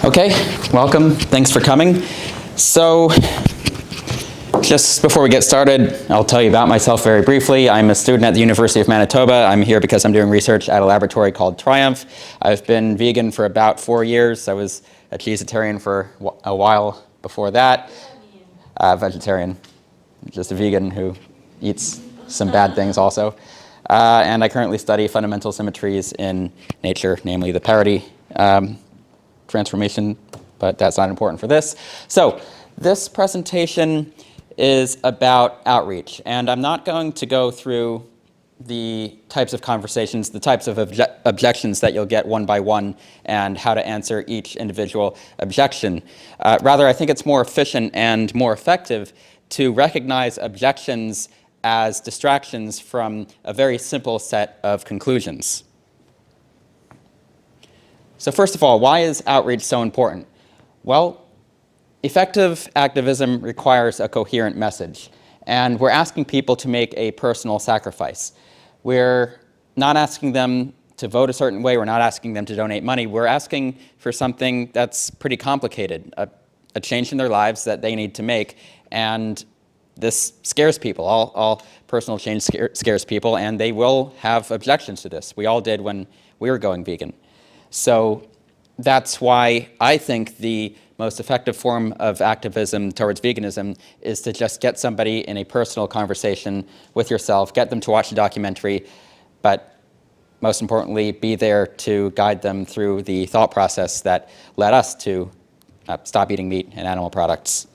Okay, welcome. Thanks for coming. So, just before we get started, I'll tell you about myself very briefly. I'm a student at the University of Manitoba. I'm here because I'm doing research at a laboratory called Triumph. I've been vegan for about 4 years. I was a cheesetarian for a while before that. Vegetarian, just a vegan who eats some bad things also. And I currently study fundamental symmetries in nature, namely the parity transformation, but that's not important for this. So this presentation is about outreach, and I'm not going to go through the types of conversations, the types of objections that you'll get one by one, and how to answer each individual objection. Rather, I think it's more efficient and more effective to recognize objections as distractions from a very simple set of conclusions. So first of all, why is outreach so important? Well, effective activism requires a coherent message, and we're asking people to make a personal sacrifice. We're not asking them to vote a certain way, we're not asking them to donate money, we're asking for something that's pretty complicated, a change in their lives that they need to make, and this scares people. All personal change scares people, and they will have objections to this. We all did when we were going vegan. So that's why I think the most effective form of activism towards veganism is to just get somebody in a personal conversation with yourself, get them to watch a documentary, but most importantly, be there to guide them through the thought process that led us to stop eating meat and animal products.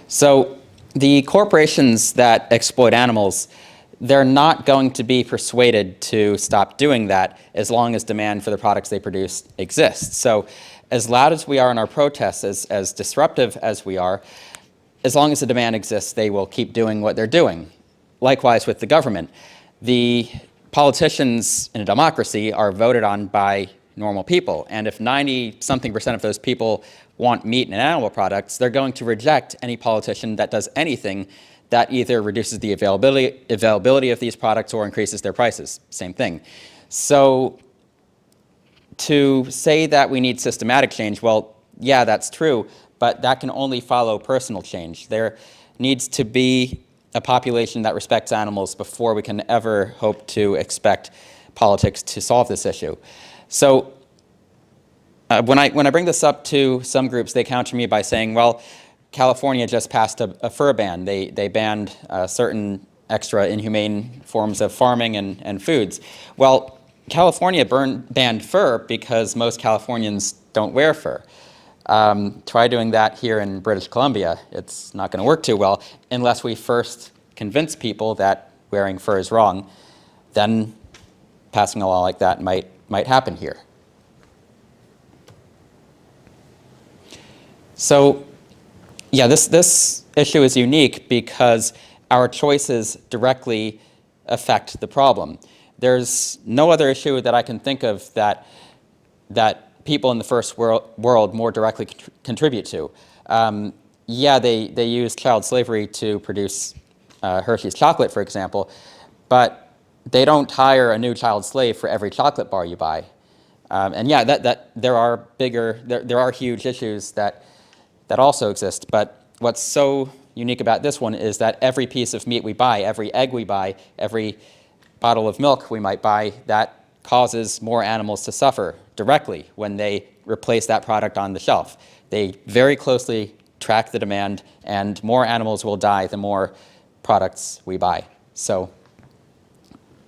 So the corporations that exploit animals, they're not going to be persuaded to stop doing that as long as demand for the products they produce exists. So as loud as we are in our protests, as disruptive as we are, as long as the demand exists, they will keep doing what they're doing. Likewise with the government. The politicians in a democracy are voted on by normal people, and if 90-something% of those people want meat and animal products, they're going to reject any politician that does anything that either reduces the availability of these products or increases their prices. Same thing. So to say that we need systematic change, well, yeah, that's true, but that can only follow personal change. There needs to be a population that respects animals before we can ever hope to expect politics to solve this issue. So when I bring this up to some groups, they counter me by saying, well, California just passed a fur ban. They banned certain extra inhumane forms of farming and foods. Well, California banned fur because most Californians don't wear fur. Try doing that here in British Columbia. It's not going to work too well unless we first convince people that wearing fur is wrong. Then passing a law like that might happen here. So yeah, this issue is unique because our choices directly affect the problem. There's no other issue that I can think of that people in the first world more directly contribute to. Yeah, they use child slavery to produce Hershey's chocolate, for example, but they don't hire a new child slave for every chocolate bar you buy. And yeah, there are huge issues that also exist, but what's so unique about this one is that every piece of meat we buy, every egg we buy, every bottle of milk we might buy, that causes more animals to suffer directly when they replace that product on the shelf. They very closely track the demand, and more animals will die the more products we buy. So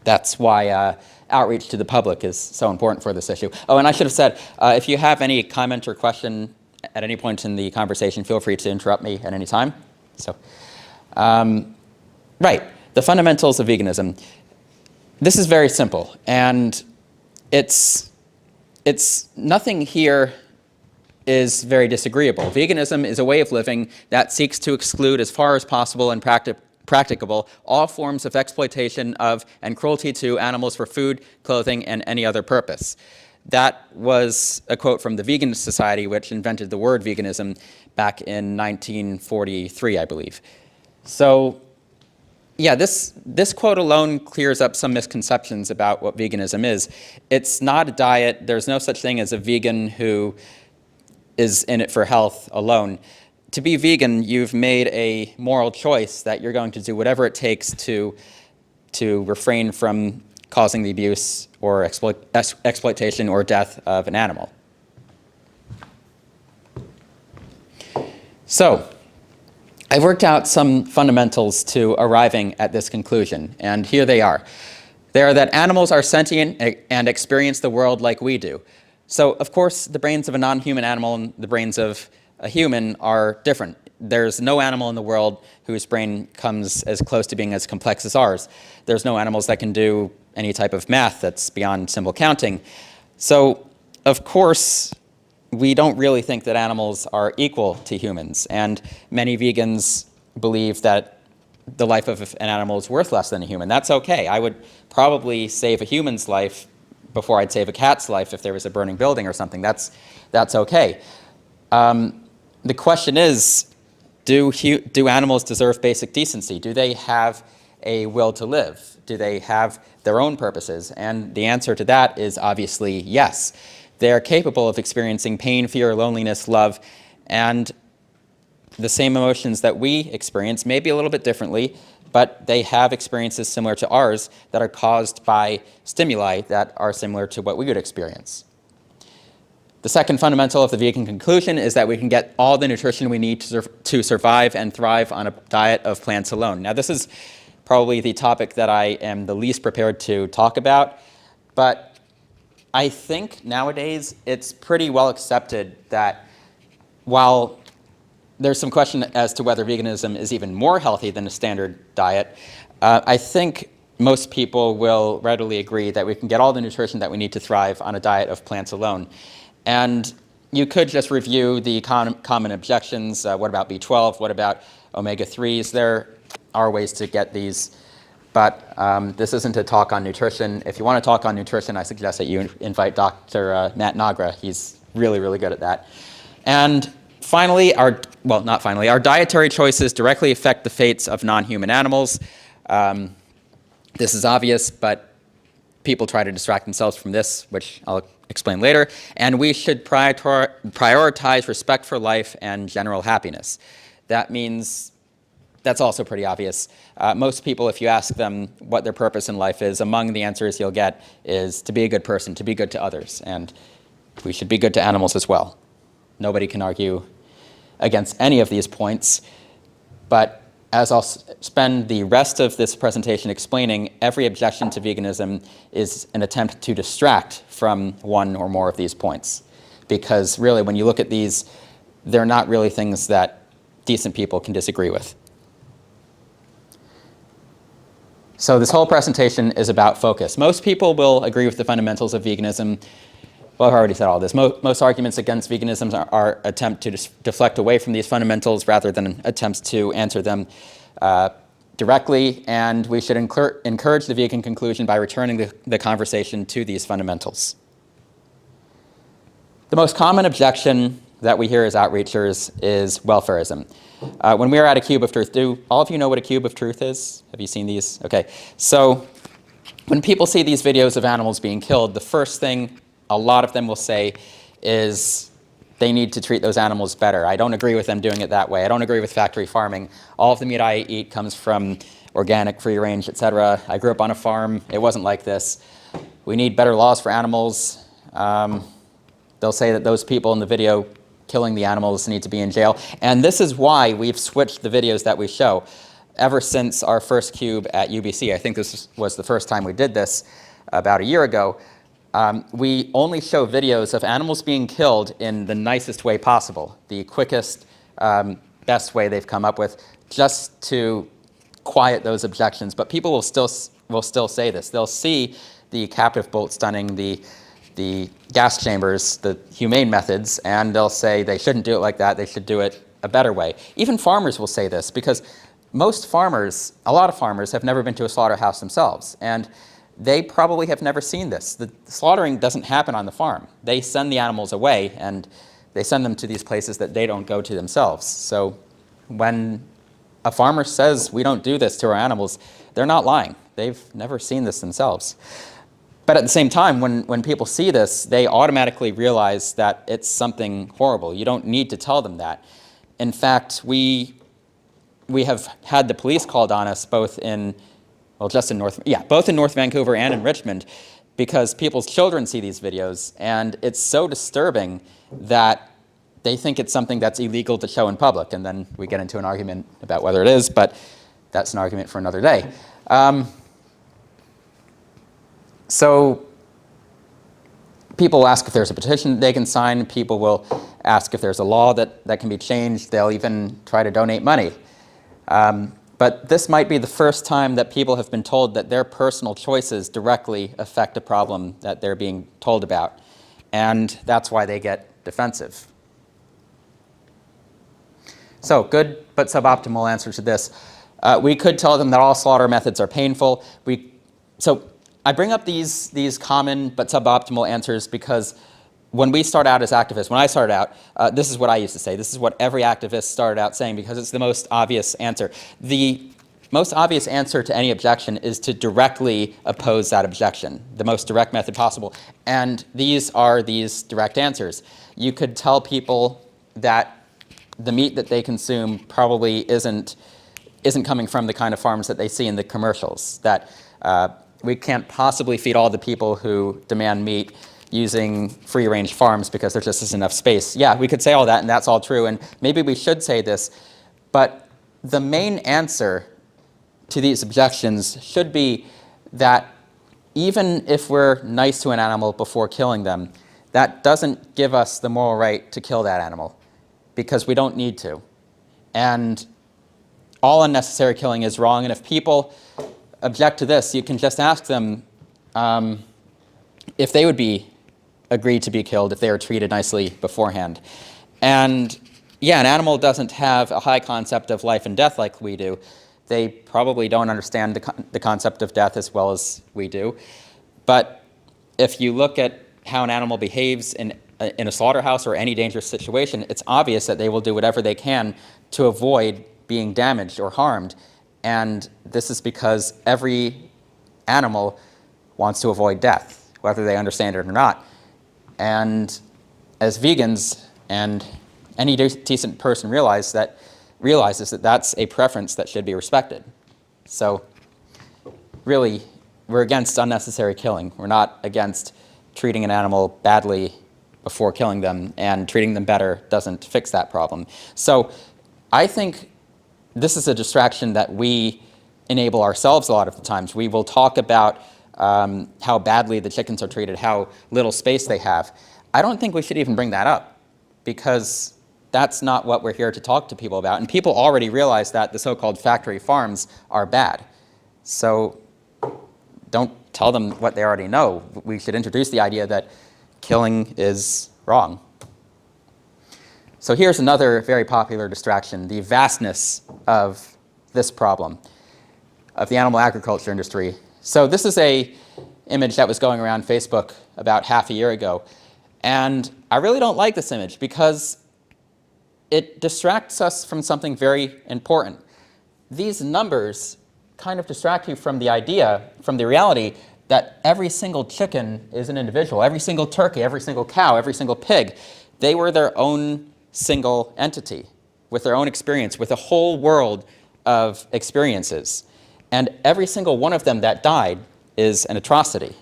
that's why outreach to the public is so important for this issue. Oh, and I should have said, if you have any comment or question at any point in the conversation, feel free to interrupt me at any time. So, right, the fundamentals of veganism. This is very simple, and it's nothing here is very disagreeable. Veganism is a way of living that seeks to exclude as far as possible and practicable all forms of exploitation of and cruelty to animals for food, clothing, and any other purpose. That was a quote from the Vegan Society, which invented the word veganism back in 1943, I believe. So yeah, this quote alone clears up some misconceptions about what veganism is. It's not a diet. There's no such thing as a vegan who is in it for health alone. To be vegan, you've made a moral choice that you're going to do whatever it takes to refrain from causing the abuse or exploitation or death of an animal. So, I've worked out some fundamentals to arriving at this conclusion, and here they are. They are that animals are sentient and experience the world like we do. So, of course, the brains of a non-human animal and the brains of a human are different. There's no animal in the world whose brain comes as close to being as complex as ours. There's no animals that can do any type of math that's beyond simple counting. So, of course, we don't really think that animals are equal to humans, and many vegans believe that the life of an animal is worth less than a human. That's okay. I would probably save a human's life before I'd save a cat's life if there was a burning building or something. That's okay. The question is, do animals deserve basic decency? Do they have a will to live? Do they have their own purposes? And the answer to that is obviously yes. They are capable of experiencing pain, fear, loneliness, love, and the same emotions that we experience, maybe a little bit differently, but they have experiences similar to ours that are caused by stimuli that are similar to what we would experience. The second fundamental of the vegan conclusion is that we can get all the nutrition we need to survive and thrive on a diet of plants alone. Now, this is probably the topic that I am the least prepared to talk about, but I think nowadays it's pretty well accepted that while there's some question as to whether veganism is even more healthy than a standard diet, I think most people will readily agree that we can get all the nutrition that we need to thrive on a diet of plants alone. And you could just review the common objections. What about B12? What about omega-3s? There are ways to get these. But this isn't a talk on nutrition. If you want to talk on nutrition, I suggest that you invite Dr. Matt Nagra. He's really, really good at that. And finally, our dietary choices directly affect the fates of non-human animals. This is obvious, but people try to distract themselves from this, which I'll explain later. And we should prioritize respect for life and general happiness. That means that's also pretty obvious. Most people, if you ask them what their purpose in life is, among the answers you'll get is to be a good person, to be good to others, and we should be good to animals as well. Nobody can argue against any of these points, but as I'll spend the rest of this presentation explaining, every objection to veganism is an attempt to distract from one or more of these points, because really when you look at these, they're not really things that decent people can disagree with. So this whole presentation is about focus. Most people will agree with the fundamentals of veganism. Well, I've already said all this. Most arguments against veganism are attempt to deflect away from these fundamentals rather than attempts to answer them directly. And we should encourage the vegan conclusion by returning the conversation to these fundamentals. The most common objection that we hear as outreachers is welfarism. When we are at a cube of truth, do all of you know what a cube of truth is? Have you seen these? Okay, so when people see these videos of animals being killed, the first thing a lot of them will say is they need to treat those animals better. I don't agree with them doing it that way. I don't agree with factory farming. All of the meat I eat comes from organic, free range, etc. I grew up on a farm. It wasn't like this. We need better laws for animals. They'll say that those people in the video killing the animals need to be in jail. And this is why we've switched the videos that we show. Ever since our first cube at UBC, I think this was the first time we did this about a year ago, we only show videos of animals being killed in the nicest way possible, the quickest, best way they've come up with, just to quiet those objections. But people will still say this. They'll see the captive bolt stunning, the gas chambers, the humane methods, and they'll say they shouldn't do it like that, they should do it a better way. Even farmers will say this, because most farmers, a lot of farmers, have never been to a slaughterhouse themselves, and they probably have never seen this. The slaughtering doesn't happen on the farm. They send the animals away, and they send them to these places that they don't go to themselves. So when a farmer says we don't do this to our animals, they're not lying. They've never seen this themselves. But at the same time, when people see this, they automatically realize that it's something horrible. You don't need to tell them that. In fact, we have had the police called on us both in, well, both in North Vancouver and in Richmond, because people's children see these videos, and it's so disturbing that they think it's something that's illegal to show in public. And then we get into an argument about whether it is, but that's an argument for another day. So people ask if there's a petition they can sign. People will ask if there's a law that can be changed. They'll even try to donate money. But this might be the first time that people have been told that their personal choices directly affect a problem that they're being told about. And that's why they get defensive. So, good but suboptimal answer to this. We could tell them that all slaughter methods are painful. So I bring up these common but suboptimal answers because when we start out as activists, when I started out, this is what I used to say. This is what every activist started out saying because it's the most obvious answer. The most obvious answer to any objection is to directly oppose that objection, the most direct method possible. And these are these direct answers. You could tell people that the meat that they consume probably isn't coming from the kind of farms that they see in the commercials, that we can't possibly feed all the people who demand meat using free-range farms because there just isn't enough space. Yeah, we could say all that, and that's all true, and maybe we should say this, but the main answer to these objections should be that even if we're nice to an animal before killing them, that doesn't give us the moral right to kill that animal because we don't need to. And all unnecessary killing is wrong, and if people object to this, you can just ask them if they would be agreed to be killed if they were treated nicely beforehand. And yeah, an animal doesn't have a high concept of life and death like we do. They probably don't understand the concept of death as well as we do. But if you look at how an animal behaves in a slaughterhouse or any dangerous situation, it's obvious that they will do whatever they can to avoid being damaged or harmed. And this is because every animal wants to avoid death, whether they understand it or not. And as vegans, and any decent person realizes that that's a preference that should be respected. So really, we're against unnecessary killing. We're not against treating an animal badly before killing them, and treating them better doesn't fix that problem. So I think this is a distraction that we enable ourselves a lot of the times. We will talk about how badly the chickens are treated, how little space they have. I don't think we should even bring that up because that's not what we're here to talk to people about. And people already realize that the so-called factory farms are bad. So don't tell them what they already know. We should introduce the idea that killing is wrong. So here's another very popular distraction, the vastness of this problem, of the animal agriculture industry. So this is an image that was going around Facebook about half a year ago. And I really don't like this image because it distracts us from something very important. These numbers kind of distract you from the idea, from the reality that every single chicken is an individual, every single turkey, every single cow, every single pig. They were their own single entity with their own experience, with a whole world of experiences. And every single one of them that died is an atrocity.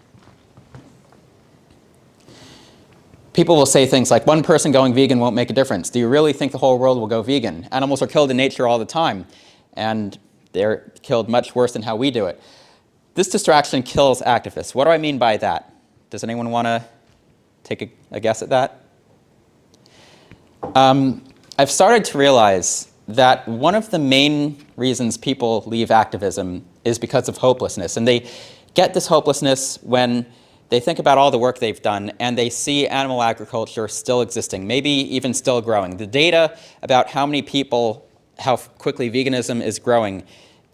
People will say things like, one person going vegan won't make a difference. Do you really think the whole world will go vegan? Animals are killed in nature all the time, and they're killed much worse than how we do it. This distraction kills activists. What do I mean by that? Does anyone want to take a guess at that? I've started to realize that one of the main reasons people leave activism is because of hopelessness. And they get this hopelessness when they think about all the work they've done and they see animal agriculture still existing, maybe even still growing. The data about how many people, how quickly veganism is growing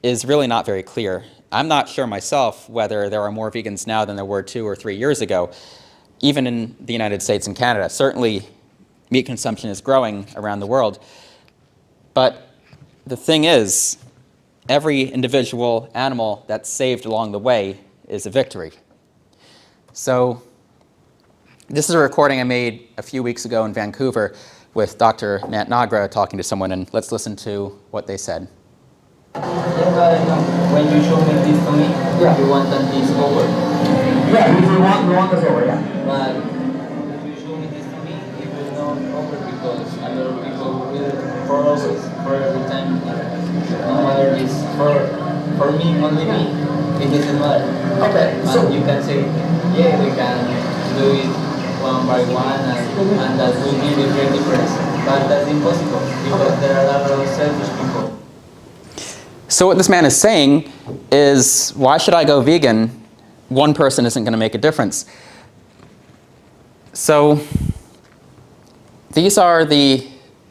is really not very clear. I'm not sure myself whether there are more vegans now than there were 2 or 3 years ago, even in the United States and Canada. Certainly, meat consumption is growing around the world. But the thing is, every individual animal that's saved along the way is a victory. So this is a recording I made a few weeks ago in Vancouver with Dr. Matt Nagra talking to someone, and let's listen to what they said. When you show me this to me, you want that this over. Yeah, we want this over, yeah. But if you show me this to me, it will not over because a lot of people will for always, for every time. No matter this, for me, only me, it doesn't matter. Okay, And so you can say, yeah, we can do it one by one, and that will be the great difference. But that's impossible because there are a lot of selfish people. So what this man is saying is, why should I go vegan? One person isn't going to make a difference. So these are the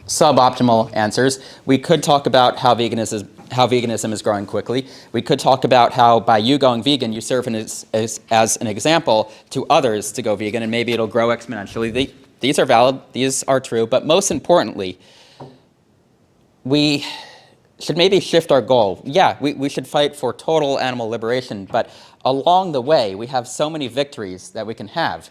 suboptimal answers. We could talk about how veganism is growing quickly. We could talk about how by you going vegan, you serve as an example to others to go vegan, and maybe it'll grow exponentially. These are valid, these are true, but most importantly, we should maybe shift our goal. Yeah, we should fight for total animal liberation, but along the way, we have so many victories that we can have.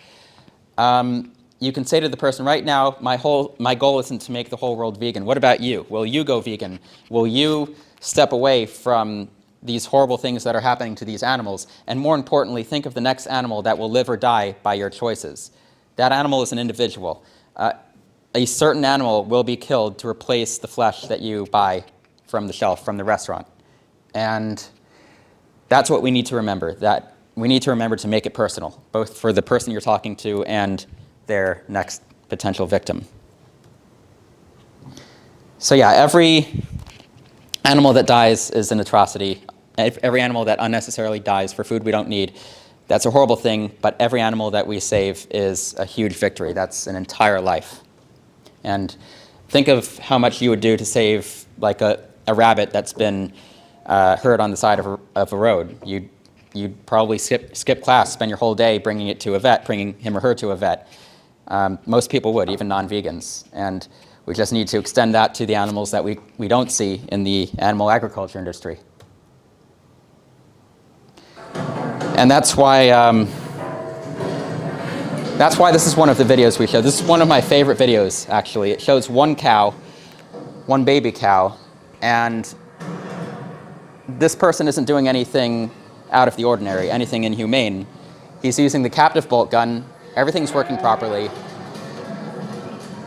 You can say to the person, right now, my goal isn't to make the whole world vegan. What about you? Will you go vegan? Will you step away from these horrible things that are happening to these animals? And more importantly, think of the next animal that will live or die by your choices. That animal is an individual. A certain animal will be killed to replace the flesh that you buy from the shelf, from the restaurant. And that's what we need to remember, that we need to remember to make it personal, both for the person you're talking to and their next potential victim. So yeah, every animal that dies is an atrocity. Every animal that unnecessarily dies for food we don't need, that's a horrible thing, but every animal that we save is a huge victory. That's an entire life. And think of how much you would do to save like a rabbit that's been hurt on the side of a road. You'd probably skip class, spend your whole day bringing it to a vet, bringing him or her to a vet. Most people would, even non-vegans. And we just need to extend that to the animals that we don't see in the animal agriculture industry. And that's why this is one of the videos we show. This is one of my favorite videos, actually. It shows one cow, one baby cow, and this person isn't doing anything out of the ordinary, anything inhumane. He's using the captive bolt gun. Everything's working properly,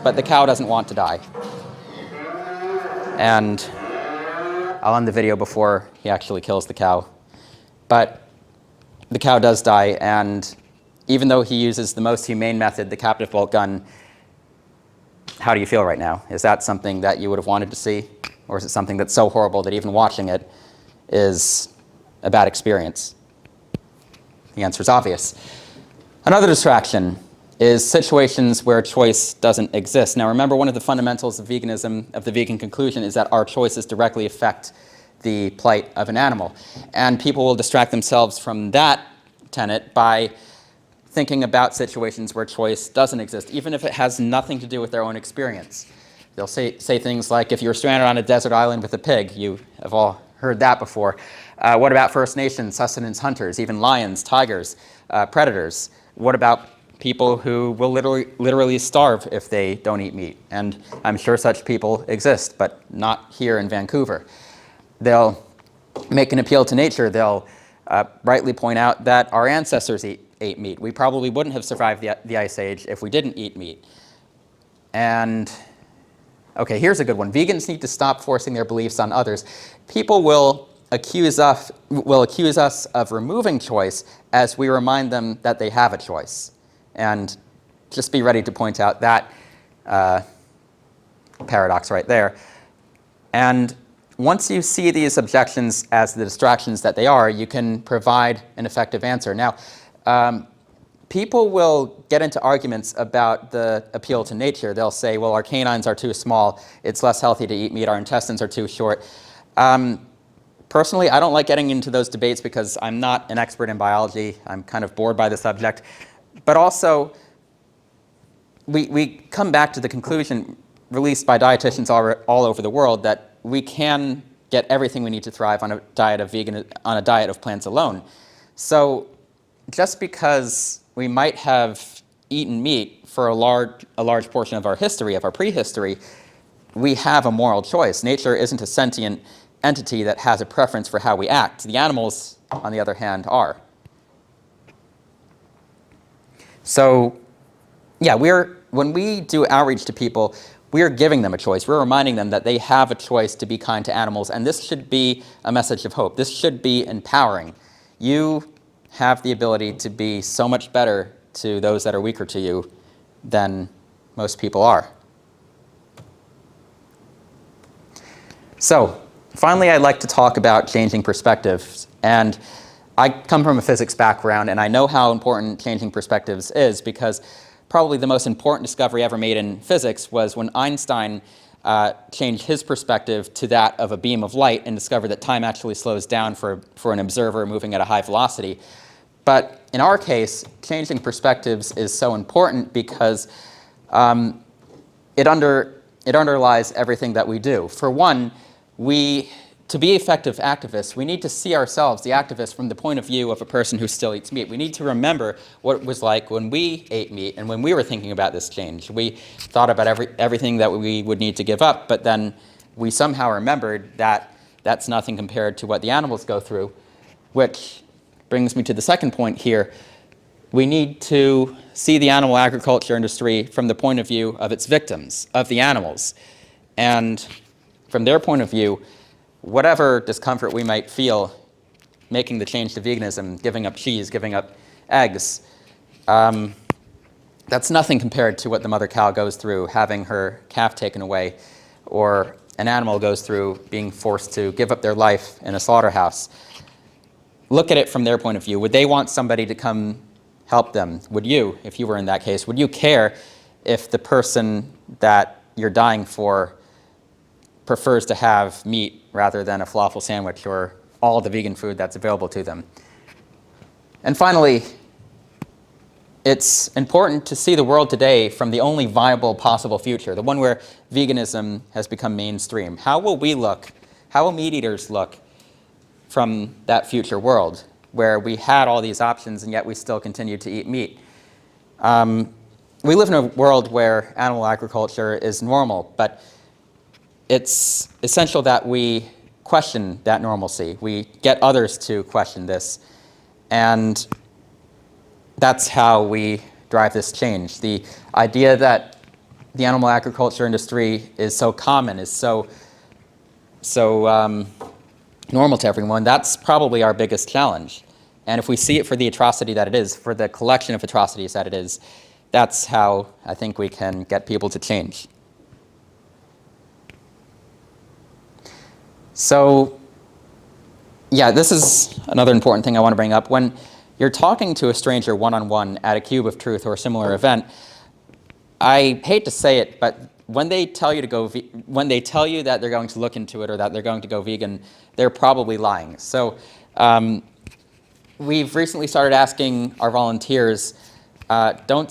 but the cow doesn't want to die. And I'll end the video before he actually kills the cow. But the cow does die, and even though he uses the most humane method, the captive bolt gun, how do you feel right now? Is that something that you would have wanted to see? Or is it something that's so horrible that even watching it is a bad experience? The answer is obvious. Another distraction is situations where choice doesn't exist. Now remember, one of the fundamentals of veganism, of the vegan conclusion, is that our choices directly affect the plight of an animal. And people will distract themselves from that tenet by thinking about situations where choice doesn't exist, even if it has nothing to do with their own experience. They'll say things like, if you're stranded on a desert island with a pig, you have all heard that before. What about First Nations, sustenance hunters, even lions, tigers, predators? What about people who will literally starve if they don't eat meat? And I'm sure such people exist, but not here in Vancouver. They'll make an appeal to nature. They'll rightly point out that our ancestors ate meat. We probably wouldn't have survived the Ice Age if we didn't eat meat. And okay, here's a good one. Vegans need to stop forcing their beliefs on others. People will accuse us of removing choice as we remind them that they have a choice. And just be ready to point out that paradox right there. And once you see these objections as the distractions that they are, you can provide an effective answer. Now, people will get into arguments about the appeal to nature. They'll say, well, our canines are too small, it's less healthy to eat meat, our intestines are too short. Personally, I don't like getting into those debates because I'm not an expert in biology. I'm kind of bored by the subject. But also, we come back to the conclusion released by dietitians all over the world that we can get everything we need to thrive on a diet of plants alone. So just because we might have eaten meat for a large portion of our history, of our prehistory, we have a moral choice. Nature isn't a sentient entity that has a preference for how we act. The animals, on the other hand, are. So, yeah, when we do outreach to people, we're giving them a choice. We're reminding them that they have a choice to be kind to animals, and this should be a message of hope. This should be empowering. You have the ability to be so much better to those that are weaker to you than most people are. So, finally, I'd like to talk about changing perspectives. And I come from a physics background, and I know how important changing perspectives is, because probably the most important discovery ever made in physics was when Einstein changed his perspective to that of a beam of light and discovered that time actually slows down for an observer moving at a high velocity. But in our case, changing perspectives is so important because it underlies everything that we do. For one, to be effective activists, we need to see ourselves, the activists, from the point of view of a person who still eats meat. We need to remember what it was like when we ate meat and when we were thinking about this change. We thought about everything that we would need to give up, but then we somehow remembered that that's nothing compared to what the animals go through, which brings me to the second point here. We need to see the animal agriculture industry from the point of view of its victims, of the animals. And from their point of view, whatever discomfort we might feel making the change to veganism, giving up cheese, giving up eggs, that's nothing compared to what the mother cow goes through having her calf taken away, or an animal goes through being forced to give up their life in a slaughterhouse. Look at it from their point of view. Would they want somebody to come help them? Would you, if you were in that case, would you care if the person that you're dying for prefers to have meat rather than a falafel sandwich or all the vegan food that's available to them? And finally, it's important to see the world today from the only viable possible future, the one where veganism has become mainstream. How will we look? How will meat eaters look from that future world where we had all these options and yet we still continue to eat meat? We live in a world where animal agriculture is normal, but it's essential that we question that normalcy. We get others to question this, and that's how we drive this change. The idea that the animal agriculture industry is so common, is so normal to everyone, that's probably our biggest challenge. And if we see it for the atrocity that it is, for the collection of atrocities that it is, that's how I think we can get people to change. So, yeah, this is another important thing I want to bring up. When you're talking to a stranger one-on-one at a Cube of Truth or a similar event, I hate to say it, but when they tell you that they're going to look into it or that they're going to go vegan, they're probably lying. So we've recently started asking our volunteers, don't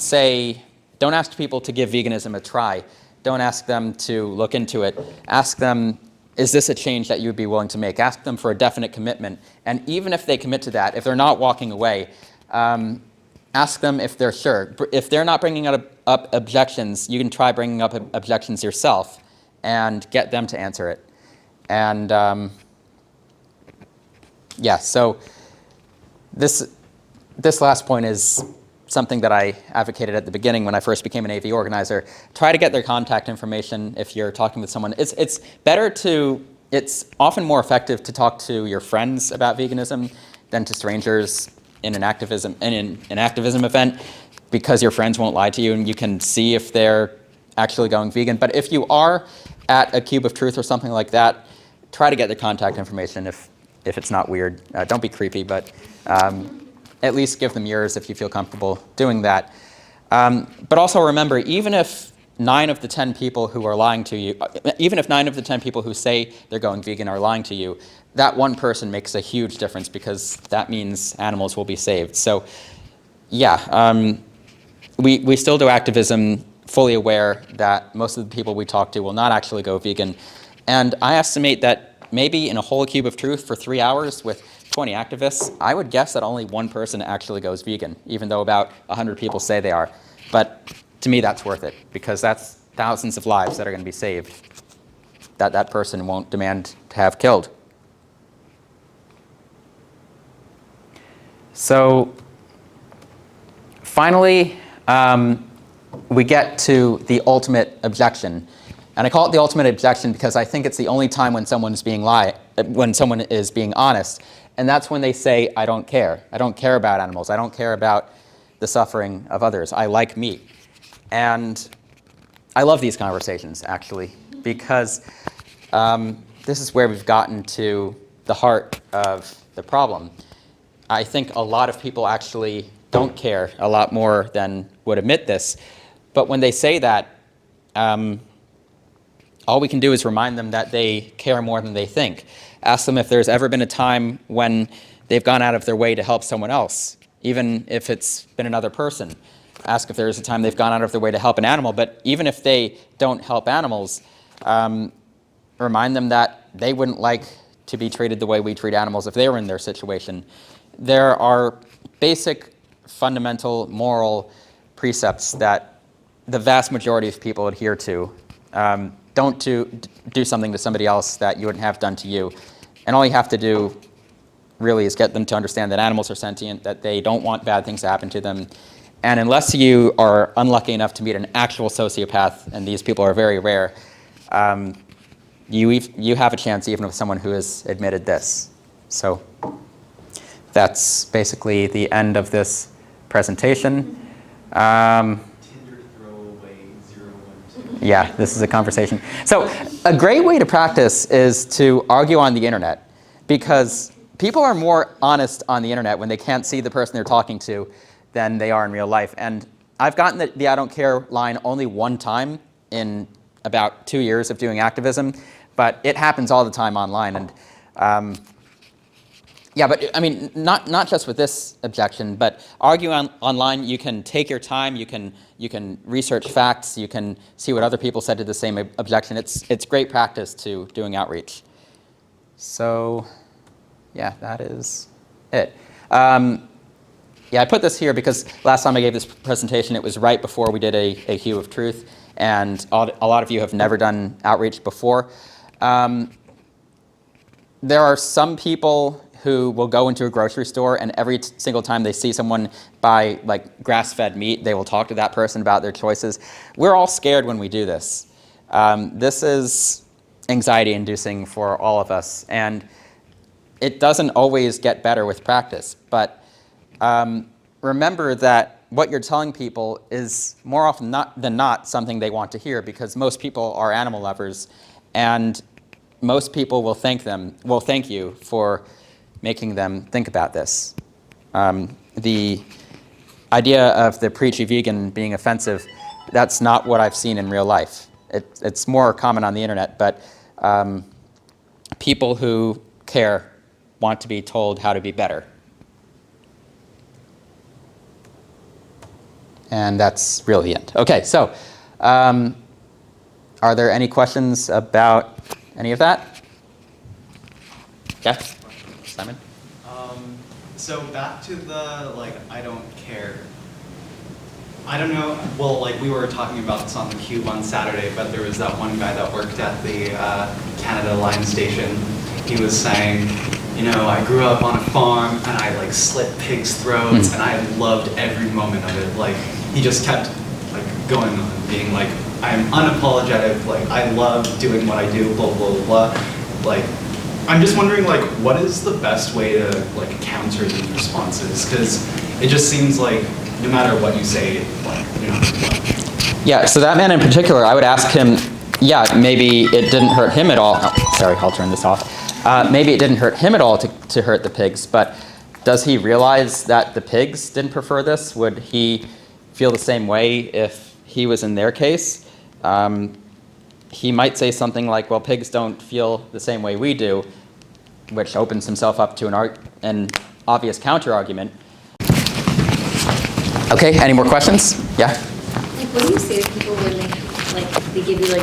ask people to give veganism a try. Don't ask them to look into it. Ask them, is this a change that you would be willing to make? Ask them for a definite commitment. And even if they commit to that, if they're not walking away, ask them if they're sure. If they're not bringing up objections, you can try bringing up objections yourself and get them to answer it. And yeah, so this last point is something that I advocated at the beginning when I first became an AV organizer. Try to get their contact information if you're talking with someone. It's often more effective to talk to your friends about veganism than to strangers in an activism event, because your friends won't lie to you and you can see if they're actually going vegan. But if you are at a Cube of Truth or something like that, try to get their contact information if it's not weird. Don't be creepy, but at least give them yours if you feel comfortable doing that. But also remember, even if 9 of the 10 people who are lying to you, even if 9 of the 10 people who say they're going vegan are lying to you, that one person makes a huge difference, because that means animals will be saved. So yeah, we still do activism fully aware that most of the people we talk to will not actually go vegan, And I estimate that maybe in a whole cube of truth for 3 hours with 20 activists, I would guess that only one person actually goes vegan, even though about 100 people say they are. But to me, that's worth it, because that's thousands of lives that are going to be saved that that person won't demand to have killed. So finally, we get to the ultimate objection. And I call it the ultimate objection because I think it's the only time when someone is being honest. And that's when they say, I don't care. I don't care about animals. I don't care about the suffering of others. I like meat. And I love these conversations, actually, because this is where we've gotten to the heart of the problem. I think a lot of people actually don't care a lot more than would admit this. But when they say that, all we can do is remind them that they care more than they think. Ask them if there's ever been a time when they've gone out of their way to help someone else, even if it's been another person. Ask if there's a time they've gone out of their way to help an animal. But even if they don't help animals, remind them that they wouldn't like to be treated the way we treat animals if they were in their situation. There are basic, fundamental moral precepts that the vast majority of people adhere to. Don't do something to somebody else that you wouldn't have done to you. And all you have to do really is get them to understand that animals are sentient, that they don't want bad things to happen to them. And unless you are unlucky enough to meet an actual sociopath, and these people are very rare, you have a chance even with someone who has admitted this. So that's basically the end of this presentation. Yeah, this is a conversation. So a great way to practice is to argue on the internet, because people are more honest on the internet when they can't see the person they're talking to than they are in real life. And I've gotten the I don't care line only one time in about 2 years of doing activism, but it happens all the time online. And yeah, but I mean, not just with this objection, but arguing online, you can take your time, you can research facts, you can see what other people said to the same objection. It's great practice to doing outreach. So yeah, that is it. Yeah, I put this here because last time I gave this presentation, it was right before we did a Hue of Truth, and a lot of you have never done outreach before. There are some people who will go into a grocery store, and every single time they see someone buy like grass-fed meat, they will talk to that person about their choices. We're all scared when we do this. This is anxiety-inducing for all of us, and it doesn't always get better with practice. But remember that what you're telling people is more often than not something they want to hear, because most people are animal lovers, and most people will thank you for making them think about this. The idea of the preachy vegan being offensive, that's not what I've seen in real life. It's more common on the internet, but people who care want to be told how to be better. And that's really the end. Okay, so are there any questions about any of that? Yeah? Simon? So back to the, I don't care. I don't know, well, we were talking about this on the Cube on Saturday, but there was that one guy that worked at the Canada Line Station. He was saying, I grew up on a farm, and I, slit pigs' throats, and I loved every moment of it. He just kept, going on, being I'm unapologetic, I love doing what I do, blah, blah, blah. I'm just wondering, what is the best way to, counter these responses? Because it just seems like no matter what you say, Yeah, so that man in particular, I would ask him, yeah, maybe it didn't hurt him at all. Oh, sorry, I'll turn this off. Maybe it didn't hurt him at all to hurt the pigs, but does he realize that the pigs didn't prefer this? Would he feel the same way if he was in their case? He might say something like, well, pigs don't feel the same way we do, which opens himself up to an obvious counter-argument. Okay, any more questions? Yeah? What do you say to people when they give you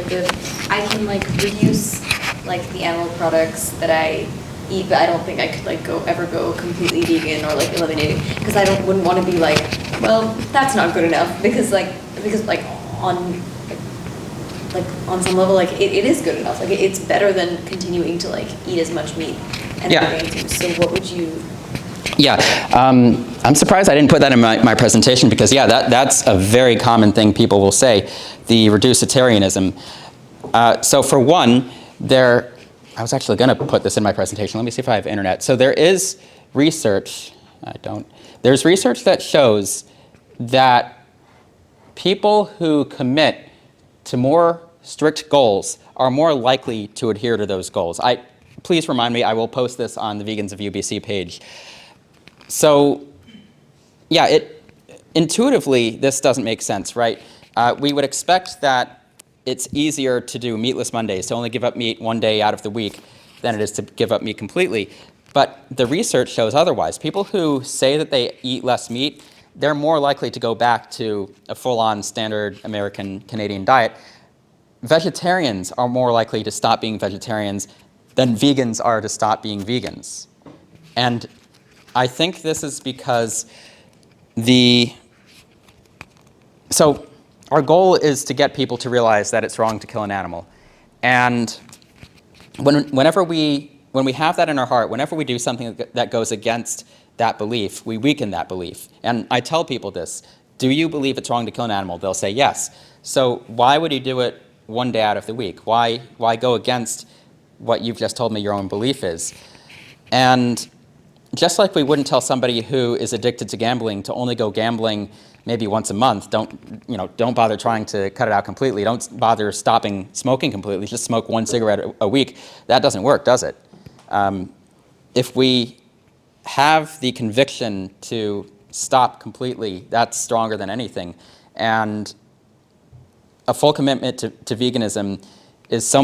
I can reduce like the animal products that I eat, but I don't think I could like ever go completely vegan or like eliminate it, because I wouldn't want to be like, well, that's not good enough, because on on some level, like it is good enough. Like it's better than continuing to like eat as much meat and veganism. So what would you? Yeah, I'm surprised I didn't put that in my presentation, because yeah, that's a very common thing people will say, the reducitarianism. So for one, I was actually going to put this in my presentation. Let me see if I have internet. So there is research, there's research that shows that people who commit to more strict goals are more likely to adhere to those goals. Please remind me, I will post this on the Vegans of UBC page. So yeah, intuitively, this doesn't make sense, right? We would expect that it's easier to do meatless Mondays, to only give up meat one day out of the week, than it is to give up meat completely. But the research shows otherwise. People who say that they eat less meat, they're more likely to go back to a full-on standard American Canadian diet. Vegetarians are more likely to stop being vegetarians than vegans are to stop being vegans. And I think this is because so our goal is to get people to realize that it's wrong to kill an animal. And when we have that in our heart, whenever we do something that goes against that belief, we weaken that belief. And I tell people this: do you believe it's wrong to kill an animal? They'll say yes. So why would you do it one day out of the week? Why go against what you've just told me your own belief is? And just like we wouldn't tell somebody who is addicted to gambling to only go gambling maybe once a month, don't bother trying to cut it out completely, don't bother stopping smoking completely, just smoke one cigarette a week. That doesn't work, does it? If we have the conviction to stop completely, that's stronger than anything. And a full commitment to veganism is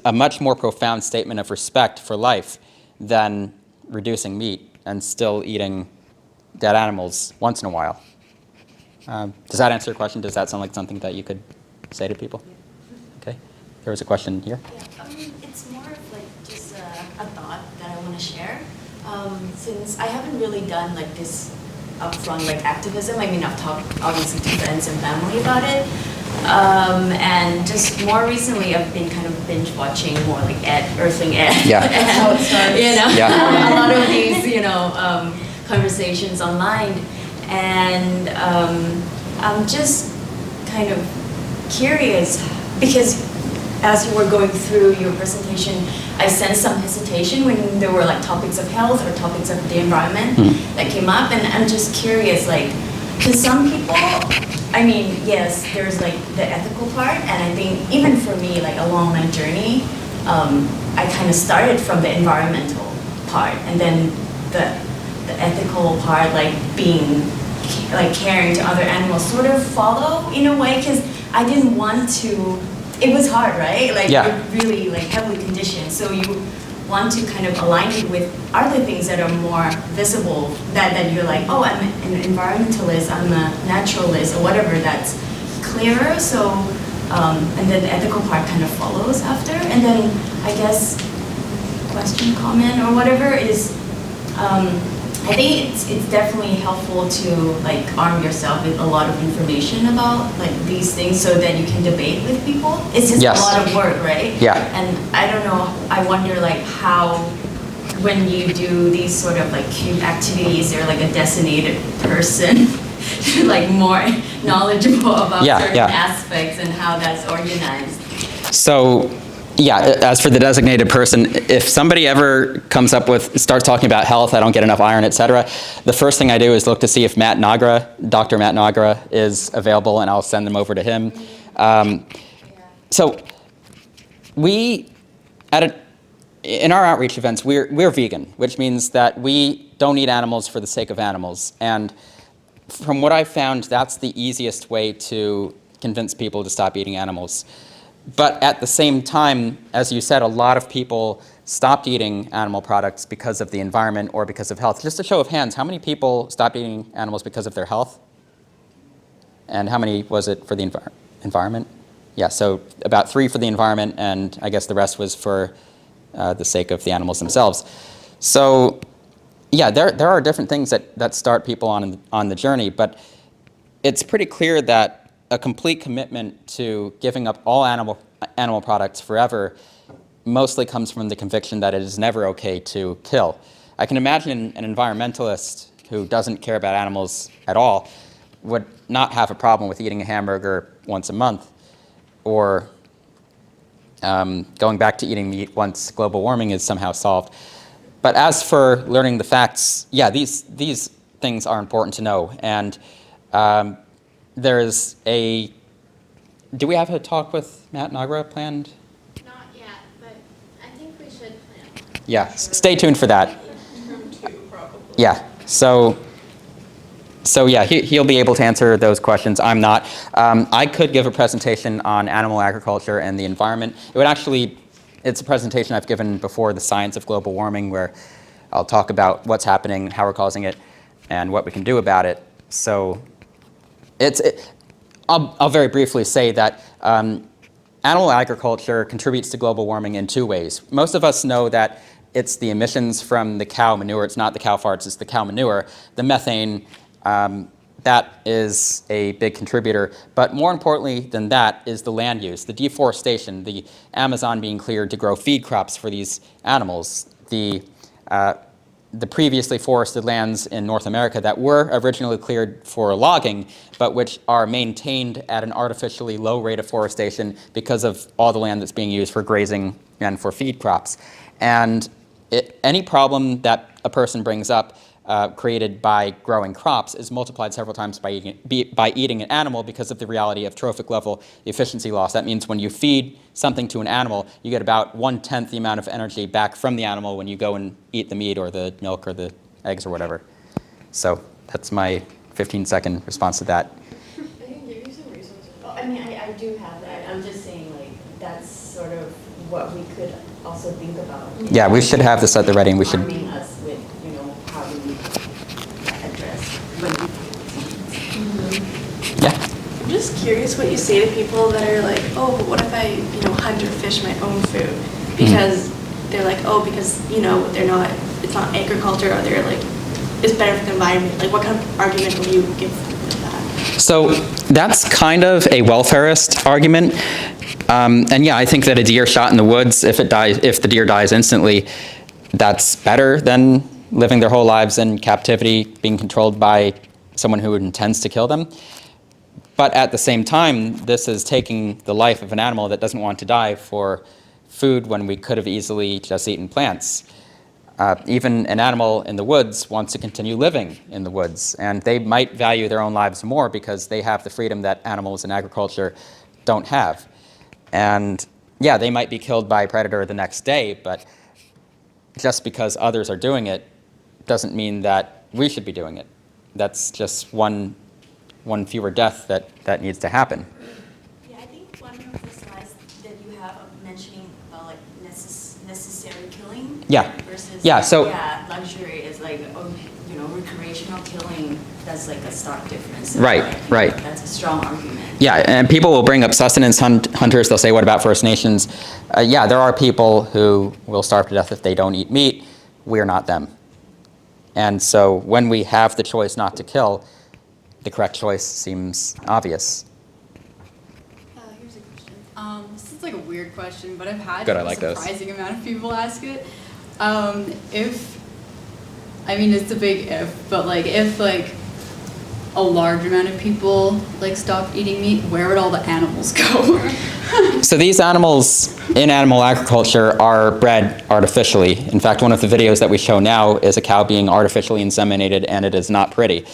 a much more profound statement of respect for life than reducing meat and still eating dead animals once in a while. Does that answer your question? Does that sound like something that you could say to people? Okay. There was a question here. Yeah, it's more of like just a thought that I want to share. Since I haven't really done like this upfront like activism, I mean, I've talked obviously to friends and family about it. And just more recently, I've been kind of binge watching more like Earthling Ed. Yeah. And, how it starts. you know, Yeah. a lot of these, conversations online. And I'm just kind of curious, because as you were going through your presentation, I sensed some hesitation when there were like topics of health or topics of the environment that came up. And I'm just curious, like, because some people, I mean, yes, there's like the ethical part, and I think even for me, like along my journey, I kind of started from the environmental part, and then the ethical part, like being, like caring to other animals, sort of follow in a way, because I didn't want to. It was hard, right? Like you're really like heavily conditioned, so you want to kind of align it with other things that are more visible, that you're like, oh, I'm an environmentalist, I'm a naturalist, or whatever, that's clearer. So, and then the ethical part kind of follows after. And then I guess question, comment, or whatever is, I think it's definitely helpful to like arm yourself with a lot of information about like these things, so that you can debate with people. It's just a lot of work, right? Yeah. And I don't know, I wonder like how, when you do these sort of like cube activities, they're like a designated person like more knowledgeable about certain aspects and how that's organized. So, yeah, as for the designated person, if somebody ever starts talking about health, I don't get enough iron, etc., the first thing I do is look to see if Dr. Matt Nagra is available, and I'll send them over to him. So in our outreach events, we're vegan, which means that we don't eat animals for the sake of animals. And from what I've found, that's the easiest way to convince people to stop eating animals. But at the same time, as you said, a lot of people stopped eating animal products because of the environment or because of health. Just a show of hands, how many people stopped eating animals because of their health? And how many was it for the environment? Yeah, so about 3 for the environment, and I guess the rest was for the sake of the animals themselves. So yeah, there are different things that start people on the journey, but it's pretty clear that a complete commitment to giving up all animal products forever mostly comes from the conviction that it is never okay to kill. I can imagine an environmentalist who doesn't care about animals at all would not have a problem with eating a hamburger once a month, or going back to eating meat once global warming is somehow solved. But as for learning the facts, yeah, these things are important to know. And there's a... Do we have a talk with Matt Nagra planned? Not yet, but I think we should plan. Yeah, stay tuned for that. Yeah, so yeah, he'll be able to answer those questions. I'm not. I could give a presentation on animal agriculture and the environment. It would actually, it's a presentation I've given before, The Science of Global Warming, where I'll talk about what's happening, how we're causing it, and what we can do about it. So I'll very briefly say that animal agriculture contributes to global warming in 2 ways. Most of us know that it's the emissions from the cow manure. It's not the cow farts, it's the cow manure. The methane, that is a big contributor. But more importantly than that is the land use, the deforestation, the Amazon being cleared to grow feed crops for these animals, the previously forested lands in North America that were originally cleared for logging, but which are maintained at an artificially low rate of forestation because of all the land that's being used for grazing and for feed crops. And any problem that a person brings up created by growing crops is multiplied several times by eating an animal because of the reality of trophic level efficiency loss. That means when you feed something to an animal, you get about 1/10 the amount of energy back from the animal when you go and eat the meat or the milk or the eggs or whatever. So that's my 15-second response to that. I can give you some resources. I mean, I do have that. I'm just saying, like, that's sort of what we could also think about. Yeah, we should have this at the ready, and we should... Arming us with, how do we address when Yeah. I'm just curious what you say to people that are like, oh, but what if I, hunt or fish my own food? Because they're like, oh, because, it's not agriculture, or they're like, it's better for the environment. Like, what kind of argument will you give with that? So that's kind of a welfarist argument. And yeah, I think that a deer shot in the woods, if the deer dies instantly, that's better than living their whole lives in captivity, being controlled by someone who intends to kill them. But at the same time, this is taking the life of an animal that doesn't want to die for food when we could have easily just eaten plants. Even an animal in the woods wants to continue living in the woods, and they might value their own lives more because they have the freedom that animals in agriculture don't have. And yeah, they might be killed by a predator the next day, but just because others are doing it doesn't mean that we should be doing it. That's just one fewer death that needs to happen. Yeah, I think one of the slides that you have of mentioning about like necessary killing. Yeah. Versus luxury is like recreational killing. That's like a stark difference. Right. That's a strong argument. Yeah, and people will bring up sustenance hunters. They'll say, what about First Nations? Yeah, there are people who will starve to death if they don't eat meat. We're not them. And so when we have the choice not to kill, the correct choice seems obvious. Here's a question. This is like a weird question, but I've had Good, I a like those. surprising amount of people ask it. It's a big if, but if a large amount of people stopped eating meat, where would all the animals go? So these animals in animal agriculture are bred artificially. In fact, one of the videos that we show now is a cow being artificially inseminated, and it is not pretty.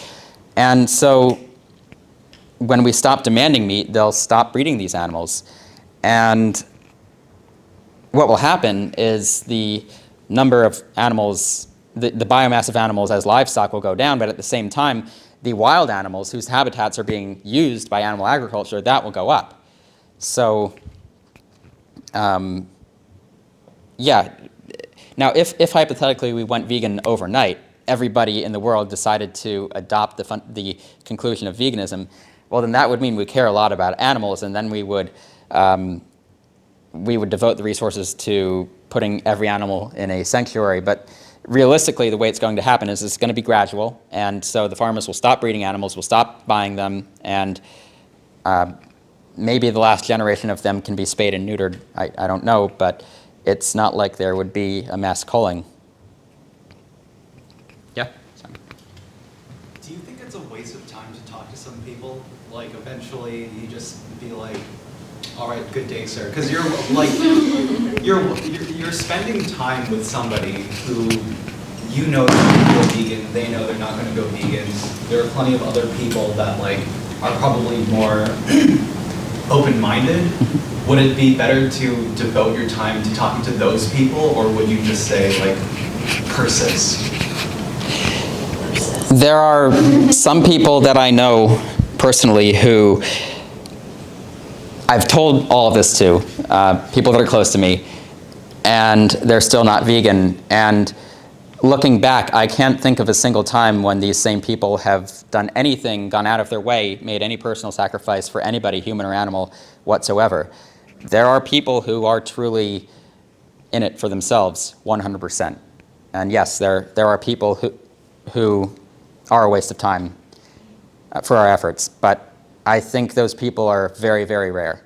And so when we stop demanding meat, they'll stop breeding these animals. And what will happen is the number of animals, the biomass of animals as livestock will go down, but at the same time, the wild animals whose habitats are being used by animal agriculture, that will go up. So, yeah. Now, if hypothetically we went vegan overnight, everybody in the world decided to adopt the conclusion of veganism, well, then that would mean we care a lot about animals, and then we would we would devote the resources to putting every animal in a sanctuary. But realistically, the way it's going to happen is it's going to be gradual, and so the farmers will stop breeding animals, will stop buying them, and maybe the last generation of them can be spayed and neutered. I don't know, but it's not like there would be a mass culling. Yeah? Sorry. Do you think it's a waste of time to talk to some people? Like, eventually, you just be like, all right, good day, sir. Because you're like, you're spending time with somebody who you know they're going to go vegan, they know they're not going to go vegan. There are plenty of other people that like are probably more open-minded. Would it be better to devote your time to talking to those people, or would you just say like, curses? There are some people that I know personally who I've told all of this to, people that are close to me, and they're still not vegan. And looking back, I can't think of a single time when these same people have done anything, gone out of their way, made any personal sacrifice for anybody, human or animal, whatsoever. There are people who are truly in it for themselves, 100%. And yes, there are people who are a waste of time for our efforts, but I think those people are very, very rare.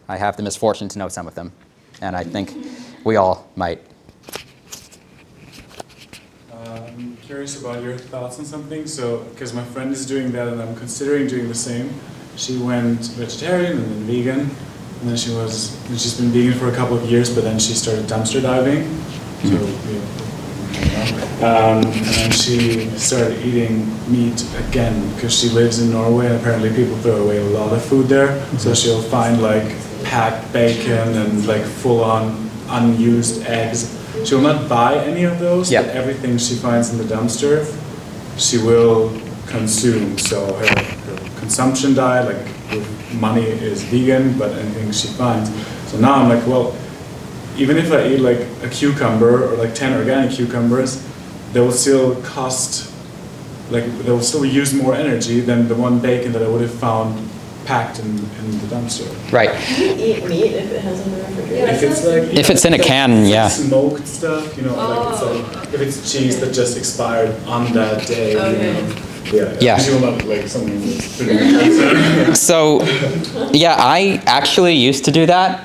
I have the misfortune to know some of them, and I think we all might. I'm curious about your thoughts on something. So, because my friend is doing that and I'm considering doing the same. She went vegetarian and then vegan, and then she's been vegan for a couple of years, but then she started dumpster diving. And then she started eating meat again because she lives in Norway and apparently people throw away a lot of food there. So she'll find like packed bacon and like full-on unused eggs. She will not buy any of those, but everything she finds in the dumpster, she will consume. So her consumption diet, like her money is vegan, but anything she finds. So now I'm like, well, even if I eat like a cucumber or like 10 organic cucumbers, they will still cost, like they will still use more energy than the one bacon that I would have found packed in the dumpster. Right. Can you eat meat if it hasn't been refrigerated? If it's like, if it's in a can, yeah. Smoked stuff, you know, like it's like, if it's cheese that just expired on that day, you know. Yeah. You will not like something that's pretty So, yeah, I actually used to do that.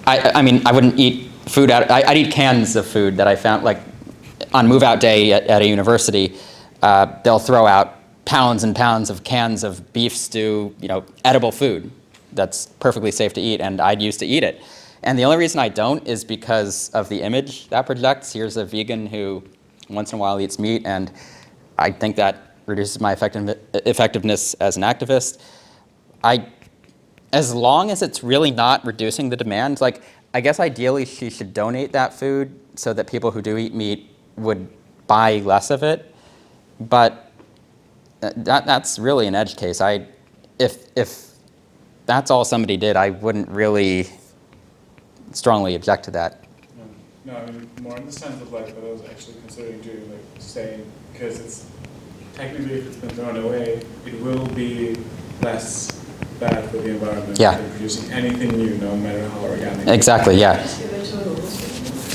I mean, I wouldn't eat food out. I'd eat cans of food that I found, like on move-out day at a university. They'll throw out pounds and pounds of cans of beef stew, you know, edible food that's perfectly safe to eat, and I'd used to eat it. And the only reason I don't is because of the image that projects. Here's a vegan who once in a while eats meat, and I think that reduces my effectiveness as an activist. As long as it's really not reducing the demand, like, I guess ideally she should donate that food so that people who do eat meat would buy less of it. But that's really an edge case. If that's all somebody did, I wouldn't really strongly object to that. No, I mean, more in the sense of like what I was actually considering doing, like saying, because it's technically if it's been thrown away, it will be less bad for the environment than producing anything new, no matter how organic. Exactly, yeah.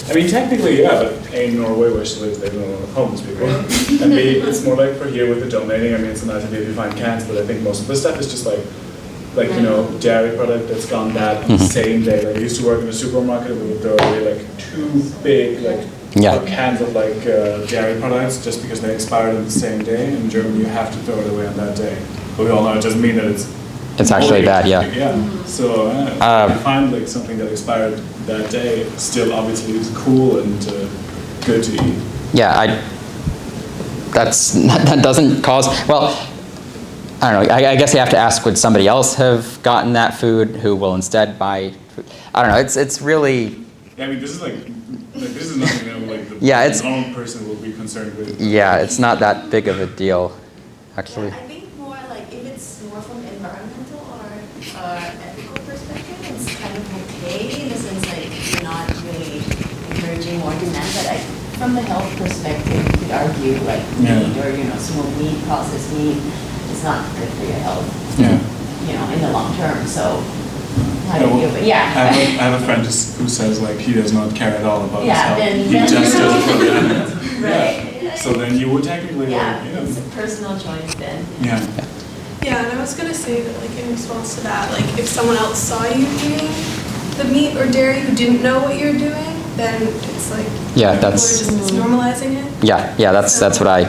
I mean, technically, yeah, but A, in Norway, where she lives, they don't want homeless people. And B, it's more like for here with the donating. I mean, it's a nice idea if you find cans, but I think most of the stuff is just like you know, dairy product that's gone bad on the same day. Like I used to work in a supermarket, we would throw away like 2 big cans of like dairy products just because they expired on the same day. In Germany, you have to throw it away on that day. But we all know it doesn't mean that it's actually bad, yeah. Yeah. So if you find like something that expired that day, still obviously is cool and good to eat. Yeah, that doesn't cause, well, I don't know, I guess you have to ask, would somebody else have gotten that food who will instead buy food? I don't know, it's really... Yeah, I mean, this is like this is nothing that like the normal person will be concerned with. Yeah, it's not that big of a deal, actually. Yeah, I think more like if it's more from environmental or ethical perspective, it's kind of okay in the sense like you're not really encouraging more demand, but from the health perspective, you could argue like meat or, you know, smoked meat, processed meat, it's not good for your health, you know, in the long term. So how do you, but yeah. I have a friend who says like he does not care at all about his Yeah, health. then- He just does it for the animals. Right. Yeah. So then you would technically Yeah, like, it's a personal choice then. yeah. Yeah, and I was gonna say that, like, in response to that, like, if someone else saw you eating the meat or dairy who didn't know what you're doing, then it's like Yeah, people are that's- just it's normalizing it. Yeah, that's what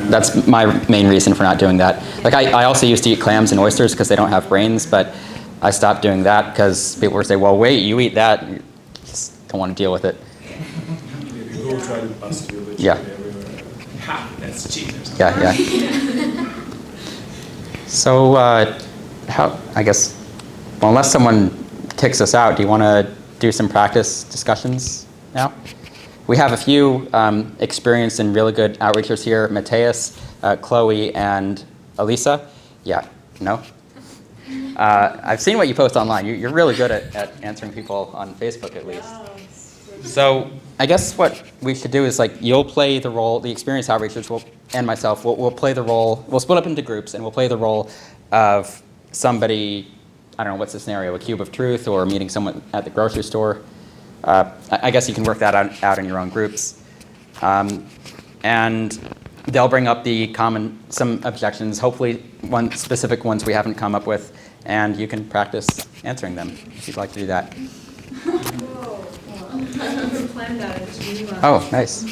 that's my main reason for not doing that. Like I also used to eat clams and oysters because they don't have brains, but I stopped doing that because people would say, well, wait, you eat that, you just don't want to deal with it. People will try to bust you literally Yeah. everywhere. Ha, that's cheap. Yeah. So, I guess, well, unless someone kicks us out, do you want to do some practice discussions now? We have a few experienced and really good outreachers here, Mateus, Chloe, and Elisa. Yeah, no? I've seen what you post online. You're really good at answering people on Facebook, at least. So I guess what we should do is like you'll play the role, the experienced outreachers and myself, we'll play the role, we'll split up into groups and we'll play the role of somebody, I don't know, what's the scenario, a cube of truth or meeting someone at the grocery store. I guess you can work that out in your own groups. And they'll bring up some objections, hopefully specific ones we haven't come up with, and you can practice answering them if you'd like to do that. I haven't planned that. I just really want Oh, nice.